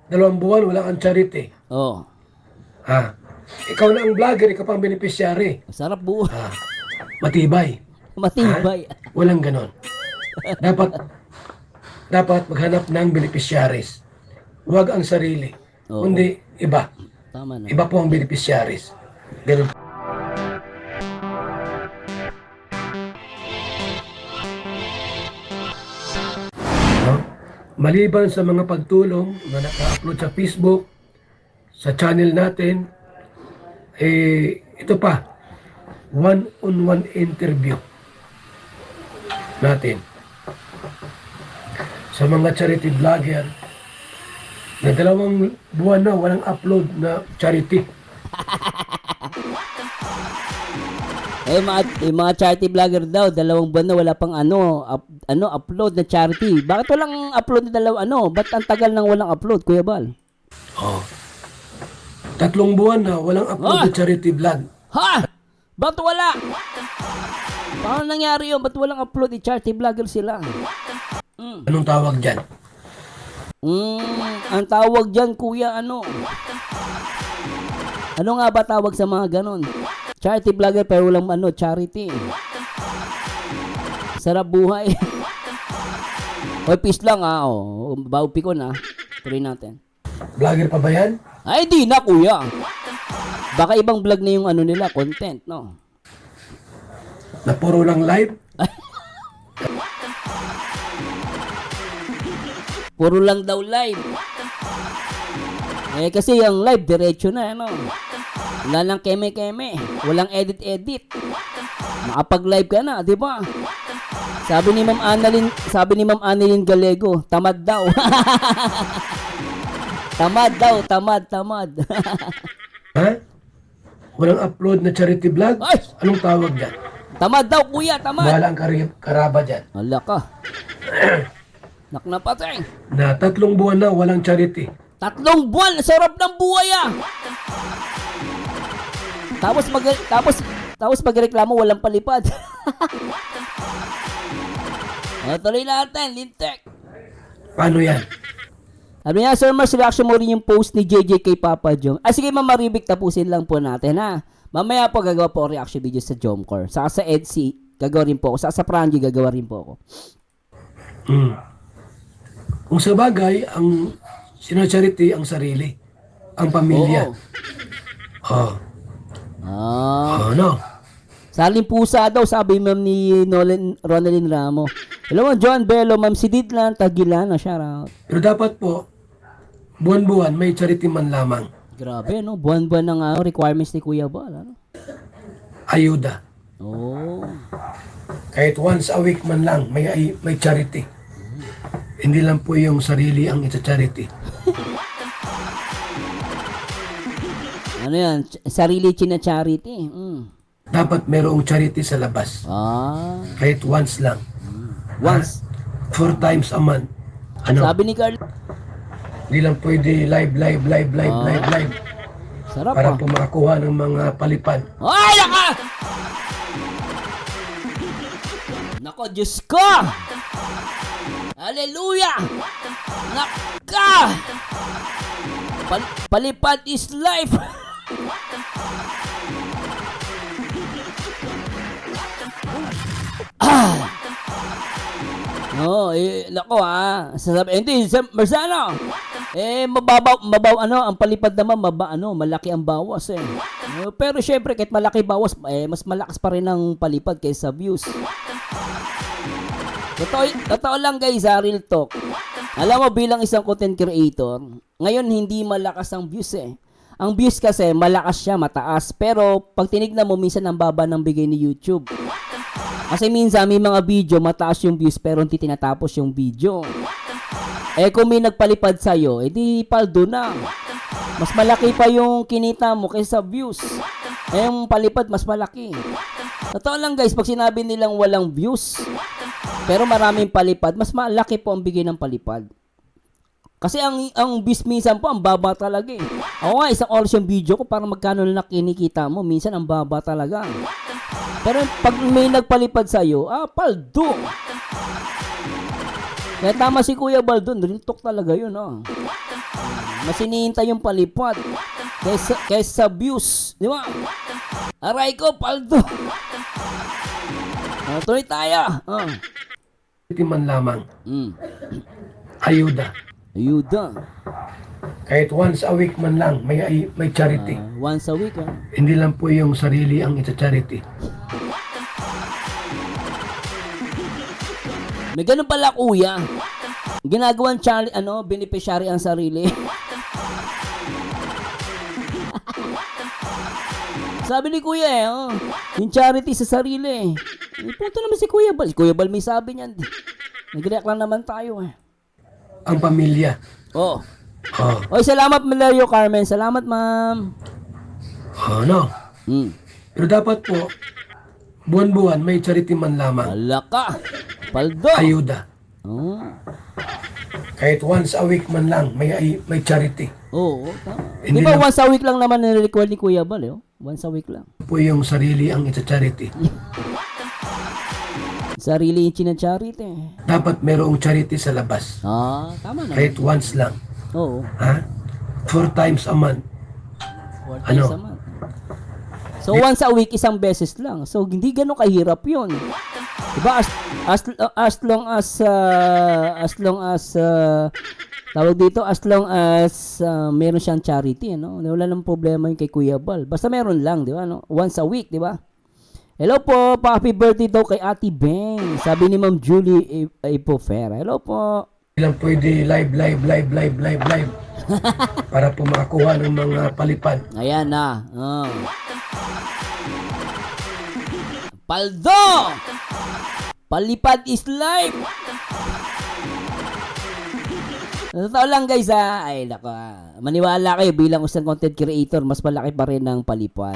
2 buwan, wala kang charity. Oh. Ha? Ikaw na ang vlogger, ikaw pang beneficiary. Sarap buo. Ha? Matibay. Matibay. Walang ganon. Dapat, dapat maghanap ng beneficiaries. Huwag ang sarili. Oo. Kundi iba. Tama na. Iba po ang beneficiaries. Ganun. No? Maliban sa mga pagtulong na naka-upload sa Facebook, sa channel natin, ito pa, one-on-one interview natin sa mga charity vlogger na 2 buwan na walang upload na charity. Yung mga charity vlogger daw, 2 buwan na wala pang upload na charity. Bakit walang upload na ba't ang tagal nang walang upload, Kuya Bal? Oh. 3 buwan na walang upload na charity vlog. Ha? Ba't wala? Paano nangyari yun? Ba't walang upload? Charity vlogger sila. Anong tawag dyan? Ang tawag dyan, kuya, ano? Ano nga ba tawag sa mga ganon? Charity vlogger pero walang charity. Sarap buhay. Oy, peace lang Baupi ko na. Tuloy natin. Vlogger pa ba yan? Ay, di na, kuya. Baka ibang vlog na yung nila, content, no? Na puro lang live? Puro lang daw live. Kasi yung live, diretso na, Wala lang keme-keme. Walang edit-edit. Makapag-live ka na, di ba? Sabi ni Ma'am Annalyn Galego, tamad daw. Tamad. Ha? Walang upload na charity vlog? Ay! Anong tawag dyan? Tamad daw, kuya, tamad. Bahala ang karaba dyan. Hala ka. Naknapatay. Na 3 buwan na walang charity. 3 buwan, sarap ng buhay Tapos magreklamo walang palipad. Tuloy natin, Lintek. Paano yan? Sabi niya, Sir Mars, reaction mo rin yung post ni JJ kay Papa Jom. Sige, Ma'am Maribik, tapusin lang po natin, ha? Mamaya po gagawa po reaction video sa Jomcore. Saka sa Etsy, gagawa rin po ako. Saka sa Frangie, gagawa rin po ako. Kung sa bagay, ang sinacharity ang sarili, ang pamilya. No? Saling pusa daw, sabi Ma'am ni Ronaldin Ramo. Hello, John Bello, Ma'am Siditlan, Tagilan, shout out. Pero dapat po, buwan-buwan may charity man lamang. Grabe, no? Buwan-buwan ng requirements ni Kuya Bal, Ayuda. Kahit once a week man lang, may charity. Hindi lang po yung sarili ang ita-charity. Ano yan? Sarili charity. Dapat merong charity sa labas. Kahit once lang. Once? 4 times a month. Sabi ni Carl. Hindi lang pwede live. Sarap para po makakuha ng mga palipad. Ay, naka! Nako, Diyos ko! Hallelujah! Naka! Palipad is life! Nako sasabi, hindi, Marzano, mababaw, ang palipad naman, malaki ang bawas pero syempre, kahit malaki bawas, mas malakas pa rin ang palipad kaysa views. Totoo lang guys, real talk. Alam mo, bilang isang content creator, ngayon hindi malakas ang views Ang views kasi, malakas siya, mataas, pero pag tinignan mo, minsan ang baba ng bigay ni YouTube. Kasi minsan may mga video mataas yung views pero hindi tinatapos yung video. Kung may nagpalipad sa'yo, edi paldo na. Mas malaki pa yung kinita mo kaysa views. Yung palipad mas malaki. Totoo lang guys, pag sinabi nilang walang views pero maraming palipad, mas malaki po ang bigay ng palipad. Kasi ang views minsan po ang baba talaga Ako nga, isang oras yung video ko para magkano na kinikita mo, minsan ang baba talaga. Pero pag may nagpalipad sa'yo, paldo. Kaya tama si Kuya Bal doon, real talk talaga yun, oh. Mas hinihintay yung palipad kaysa views, di ba? Aray ko, paldo. Tuloy tayo. Charity man lamang. Mm. Ayuda. Ayuda. Kahit once a week man lang, may charity. Once a week, ah. Hindi lang po yung sarili ang ita-charity. May ganun pala, kuya. Ginagawan beneficiary ang sarili. Sabi ni kuya yung charity sa sarili. Punto naman si Kuya Bal. Si Kuya Bal may sabi niyan. Nag-react lang naman tayo Ang pamilya. Oh. Oh, Oy, salamat Malario Carmen. Salamat, ma'am. no. Hmm. Pero dapat po, buwan-buwan may charity man lamang. Wala ka. Paldo. Ayuda. Oh. Kahit once a week man lang, may charity. Oo, tama. Di Hindi ba lang- once a week lang naman nire-record ni Kuya Bal, Once a week lang. Po yung sarili ang ita-charity. Sarili yung charity. Dapat merong charity sa labas. Tama naman. Kahit once lang. Oo. Ha? 4 times a month. 4 Ano? times a month. So once a week, isang beses lang. So hindi ganun kahirap yun. Diba? As long as tawag dito, as long as meron siyang charity, wala nang problema yung kay Kuya Bal. Basta meron lang, di ba? Once a week, di ba? Hello po, happy birthday daw kay Ate Beng. Sabi ni Ma'am Julie Ipofera. Hello po. Ilang pwede live. Para po makakuha ng mga palipad. Ayan na. Paldo! Palipad is life! Totoo lang guys Ay nako maniwala kayo bilang isang content creator, mas malaki pa rin ang palipad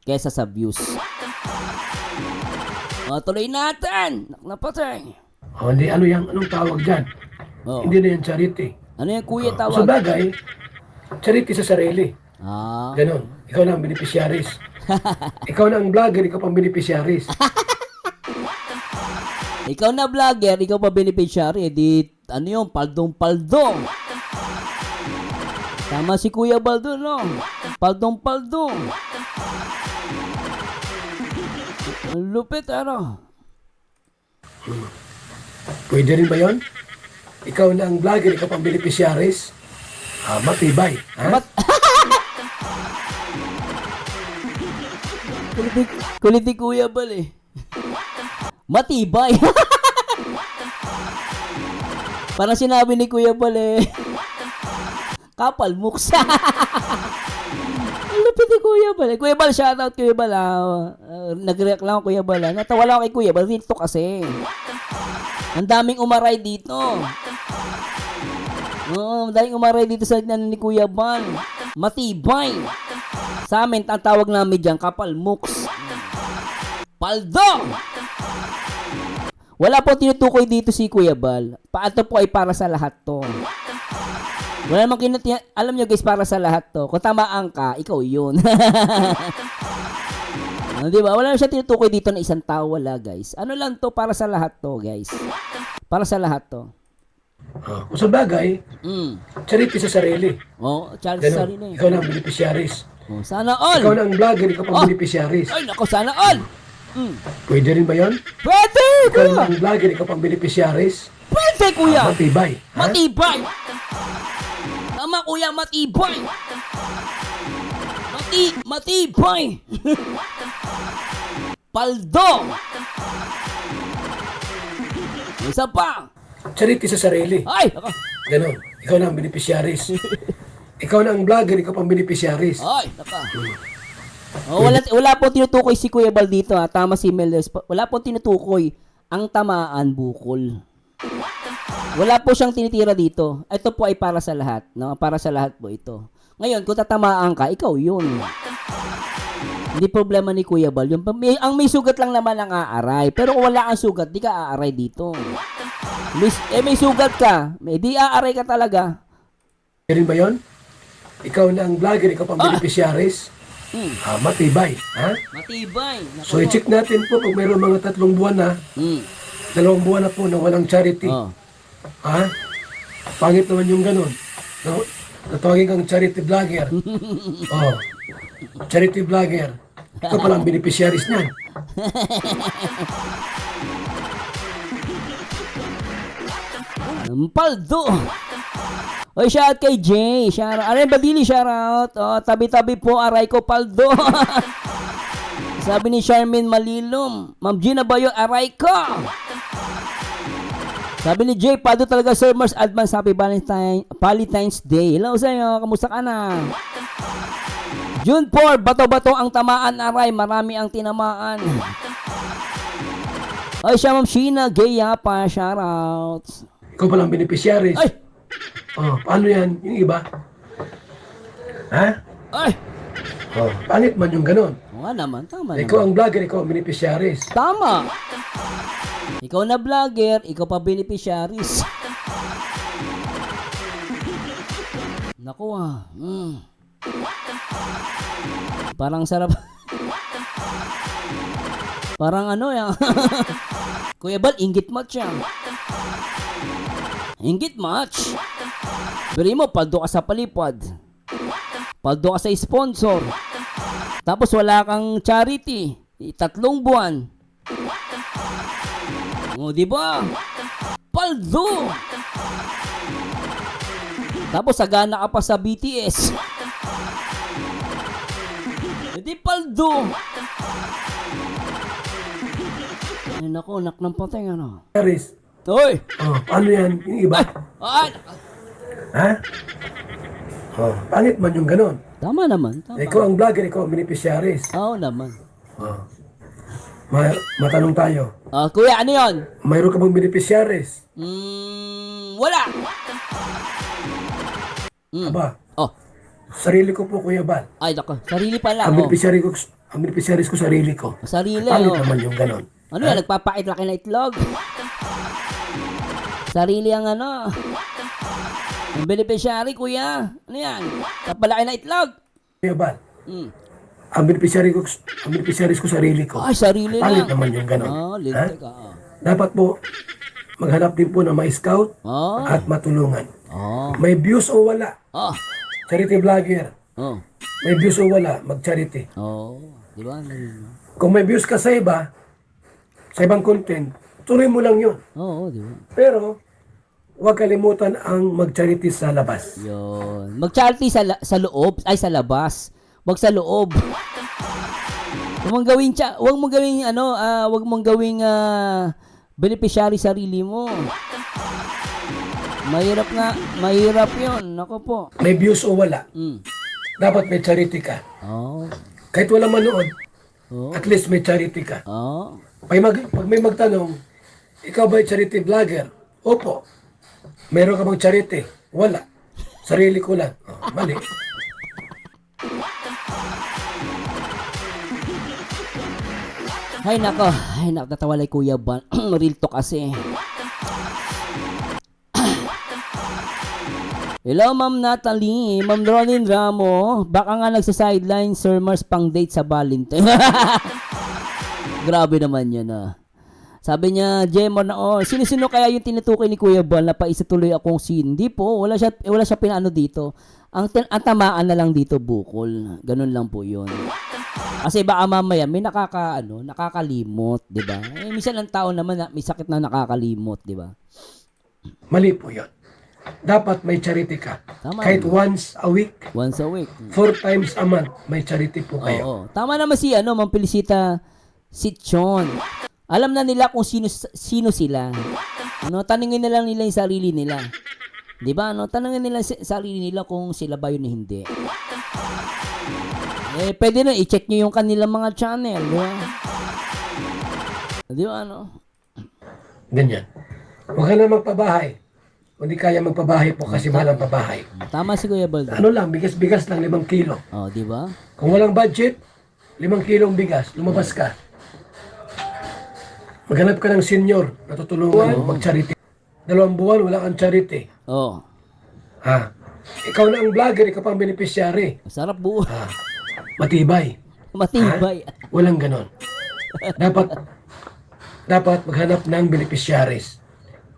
kesa sa views. Tuloy natin! Napatay! Hindi, anong tawag dyan? Hindi na yan charity. Ano yan kuya Sa tawag? bagay, charity sa sarili. Ganon. Ikaw na ang beneficiaries. Ikaw na ang vlogger, ikaw pang beneficiaries. Ikaw na vlogger, ikaw pa beneficiary, di ano yung paldong-paldong. Tama si Kuya Baldo, no? Paldong-paldong. Ang lupit, Pwede rin ba yun? Ikaw na ang vlogger, ikaw pang beneficiaries. Matibay. Ha? Kulit Kuya Bal Matibay. Parang sinabi ni Kuya Bal kapal muksa. Ang lupit ni Kuya Bal. Kuya Bal, shoutout Kuya Bal. Nag-react lang ako Kuya Bal. Natawa lang ako kay Kuya Bal. Dito kasi. Ang daming umaray dito. Ang daming umaray dito sa ni Kuya Bal. Matibay. Sa amin, ang tawag namin dyan, kapal muks. Paldo! Wala po tinutukoy dito si Kuya Bal. Ito po ay para sa lahat to. Wala namang alam nyo guys, para sa lahat to. Kung tamaan ka, ikaw yun. Diba? Wala na siya tinutukoy dito na isang tao. Wala guys. Ano lang to, para sa lahat to guys. Para sa lahat to. Kung sa bagay, charity sa sarili. Charity sa Ganon. sarili. Ikaw na ang beneficiaries. Sana all. Ikaw na ang vlogger, ikaw pang beneficiaries. Ay, nako, sana all. Pwede rin ba yun? Pwede, Ikaw na kuya. ang vlogger, ikaw pang beneficiaries. Pwede, kuya. Matibay. Ha? Matibay. Tama, kuya, matibay. Matibay. Paldo. Isa pa. Charity sa sarili. Ay, nako. Ganon. Ikaw na ang beneficiaries. Ikaw na ang vlogger, ikaw pang beneficiaries. Ay, nako. Wala po tinutukoy si Kuya Bal dito, Tama si Meldez. Wala po tinutukoy. Ang tamaan bukol. Wala po siyang tinitira dito. Ito po ay para sa lahat, no? Para sa lahat po ito. Ngayon, kung tatamaan ka, ikaw yun. Hindi problema ni Kuya Bal. Ang may sugat lang naman ang aaray. Pero kung wala kang sugat, di ka aaray dito. May sugat ka, di aaray ka talaga. Pwede rin ba yun? Ikaw na ang vlogger, ikaw pang beneficiaries. Matibay. Ha? Matibay. Nako. So, i-check natin po kung mayroon mga 3 buwan na, 2 buwan na po na walang charity. Ha? Pangit naman yung ganun. Natawagin kang charity vlogger. Oh. Charity vlogger. Ikaw pala ang beneficiaries niyan. Paldo. Oy, shout kay Jay. Shout out. Aray, Badili, shout out. Oh, tabi-tabi po, aray ko, Paldo. Sabi ni Charmaine Malilom, Ma'am Gina ba yun? Aray ko. Sabi ni Jay, Paldo talaga, Sir Mars. Advance Happy Valentine's Day. Hello sa inyo. Kamusta ka na? June 4, bato-bato ang tamaan, aray. Marami ang tinamaan. Oy, siya, Ma'am Sheena Gaya pa. Shout out. Ikaw pala ang beneficiaries. Ay! Oh, paano yan? Yung iba? Ha? Ay! Oh, pangit man yung ganun. Oo nga naman, tama Ikaw naman. ang vlogger, ikaw ang beneficiaries. Tama! Ikaw na vlogger, ikaw pa beneficiaries. Naku ah. Parang sarap. Parang ano yan. Kuya Bal, inggit match yan. Inggit match. Beri mo, paldo ka sa palipad. Paldo ka sa sponsor. Tapos wala kang charity. 3 buwan. O, di ba? Paldo. Tapos sagana ka pa sa BTS. Hindi paldo. Ay, naku, nak ng patay, ano? Charis. Hoy! Oh, paano yan? Yung iba? Ay! Ha? Oh, pangit man yung ganun. Tama naman, tama. Ikaw ang vlogger, ikaw ang beneficiaries. Oo naman. Oh. Matanong tayo. Kuya, ano yon? Mayroon ka bang beneficiaries? Wala. Aba, Oh, sarili ko po, Kuya Bal. ay, nako. Sarili pa Ang lang, oh. beneficiaries ko sarili ko. Sarili, Pangit oh. naman yung ganun. Ano yan, nagpapait laki na itlog? Sarili ang ano. Ang beneficiary, kuya. Ano yan? Kapalaki na itlog. Kuya Bal, Hmm. ang beneficiaries ko sarili ko. Ay, sarili Pangit lang. naman yung ganun. Oh, lintik ka. Oh. Dapat po, maghanap din po ng ma-scout Oh. at matulungan. Oh. May views o wala, Oh. charity vlogger. Oh. May views o wala, mag-charity. Oh. Di ba? Kung may views ka sa iba, sa ibang content, tuloy mo lang yun. Oo, di ba? Pero, huwag kalimutan ang mag-charity sa labas. Yun. Mag-charity sa loob, ay sa labas. Wag sa loob. Huwag mong gawing wag mong gawing beneficiary sarili mo. Mahirap 'yon. Nako po. May views o wala, Mm. dapat may charity ka. Oh. Kahit wala manood, Oh. at least may charity ka. Oh. Pag may magtanong, ikaw ba'y charity vlogger? Opo. Meron ka bang charity? Wala. Sarili ko lang. Oh, mali. Ay nako, natawalay Kuya Ban. Real talk kasi. Hello, Ma'am Natalie. Ma'am Ronin Ramo. Baka nga nagsa-sideline, Sir Mars, pang date sa Valentine. Grabe naman yan, ah. Sabi niya, Jemon na, sino-sino kaya yung tinutukoy ni Kuya Bal na paisa tuloy akong scene? Hindi po, wala siya pinaano dito. Ang tamaan na lang dito, bukol. Ganun lang po yun. Kasi baka mamaya may nakakalimot, di ba? Minsan ang tao naman may sakit na nakakalimot, di ba? Mali po yun. Dapat may charity ka. Tama Kahit naman. once a week, Once a week. 4 times a month, may charity po kayo. Oo. Tama naman si Ma'am Felicita Sitchon. Alam na nila kung sino sila. Tanungin na lang nila yung sarili nila. 'Di ba? Tanungin nila sarili nila kung sila ba yun o hindi. Pwede na i-check niyo yung kanilang mga channel, 'di ba? 'Di ba Ganyan. Huwag ka na magpabahay. Kung di kaya magpabahay po kasi mahal ang pabahay. Tama si Kuya Baldo. Ano lang, bigas-bigas lang 5 kilo. Oh, 'di ba? Kung walang budget, 5 kilong bigas, lumabas ka. Maghanap ka ng senior na tutulungan mag-charity. 2 buwan, wala kang charity. Oh. Ha? Ikaw na ang vlogger, ikaw pang beneficiary. Masarap buo. Ha? Matibay. Matibay. Walang ganon. Dapat maghanap ng beneficiaries.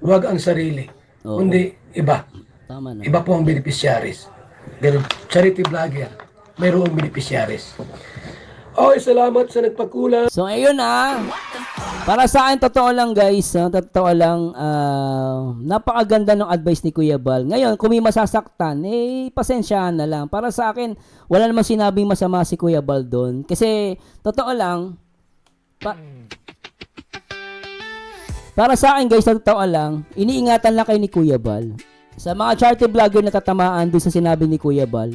Huwag ang sarili. Oo. Kundi iba. Tama na. Iba po ang beneficiaries. Ganun, charity vlogger. Mayroong beneficiaries. Okay, salamat sa nagpakulang. So, ayun para sa akin, totoo lang guys, totoo lang, napakaganda ng advice ni Kuya Bal. Ngayon, kung may masasaktan, pasensyahan na lang. Para sa akin, wala namang sinabing masama si Kuya Bal doon. Kasi, totoo lang, para sa akin guys, totoo lang, iniingatan lang kayo ni Kuya Bal. Sa mga charity vlogger na tatamaan doon sa sinabi ni Kuya Bal,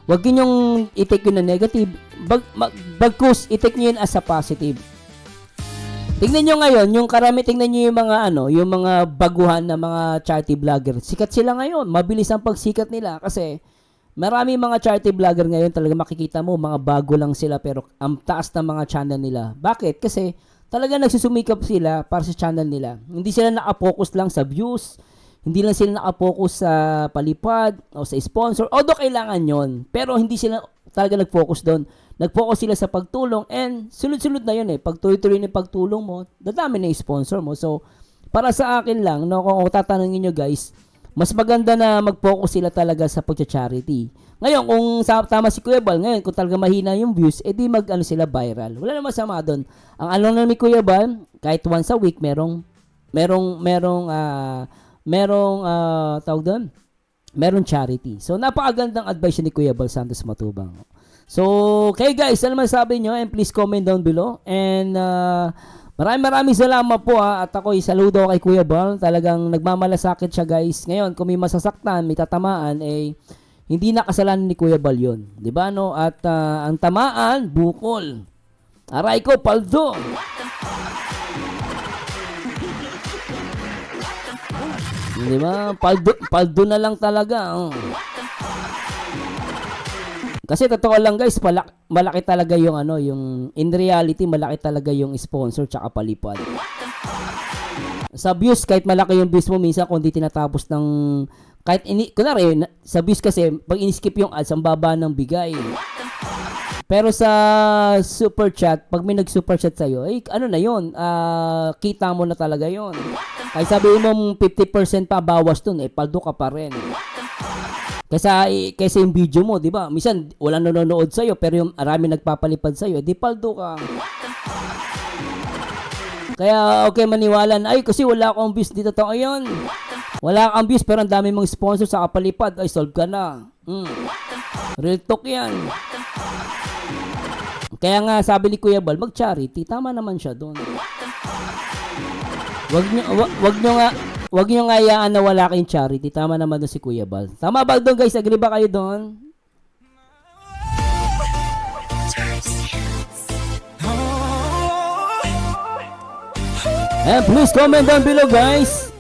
wag ninyong i-take yun na negative. Bagkus, i-take nyo yun as a positive. Tingnan nyo ngayon, tingnan nyo yung mga baguhan na mga charity vlogger. Sikat sila ngayon. Mabilis ang pagsikat nila kasi marami mga charity vlogger ngayon talaga makikita mo, mga bago lang sila pero ang taas ng mga channel nila. Bakit? Kasi talaga nagsusumikap sila para sa channel nila. Hindi sila nakapokus lang sa views. Hindi lang sila nakapokus sa palipad o sa sponsor. Although kailangan yon, pero hindi sila talaga nag-focus doon. Nag-focus sila sa pagtulong and sunod-sunod na yun Pag tuloy-tuloy na pagtulong mo, dadami na yung sponsor mo. So, para sa akin lang, kung tatanungin nyo guys, mas maganda na mag-focus sila talaga sa pagcha-charity. Ngayon, kung tama si Kuya Bal, ngayon, kung talaga mahina yung views, edi sila viral. Wala namang sama doon. Ang na ni Kuya Bal, kahit once a week, merong tawag doon, merong charity. So, napakagandang advice ni Kuya Bal Santos Matubang. So, okay guys, ano man sabi nyo, and please comment down below. And maraming salamat po at ako saludo kay Kuya Bal. Talagang nagmamalasakit siya guys. Ngayon, kung may masasaktan, may tatamaan, hindi na kasalanan ni Kuya Bal yun. Diba no? At ang tamaan, bukol. Aray ko, paldo. Diba? Paldo na lang talaga. Kasi totoo lang guys, malaki talaga yung yung in reality malaki talaga yung sponsor tsaka palipad. Sa views, kahit malaki yung views mo, minsan kung di tinatapos ng kunwari, sa views kasi pag in-skip yung ads, ang baba ng bigay. Pero sa super chat, pag may nag-super chat sa'yo, ano na yun, kita mo na talaga yun. Kahit sabihin mo 50% pa bawas dun, paldo ka pa rin. Kaysa yung video mo, di ba? Minsan, walang nanonood sa'yo, pero yung marami nagpapalipad sa'yo, di paldo ka. Kaya, okay, maniwala na, kasi wala akong views dito. Totoo yun. Wala kang views, pero ang dami mong sponsor sa kapalipad, solve ka na. Real talk yan. Kaya nga, sabi ni Kuya Bal, mag-charity. Tama naman siya doon. Wag nyo nga hayaan na wala kayong charity. Tama naman doon si Kuya Bal. Tama ba doon guys? Agree ba kayo doon? And please comment down below guys.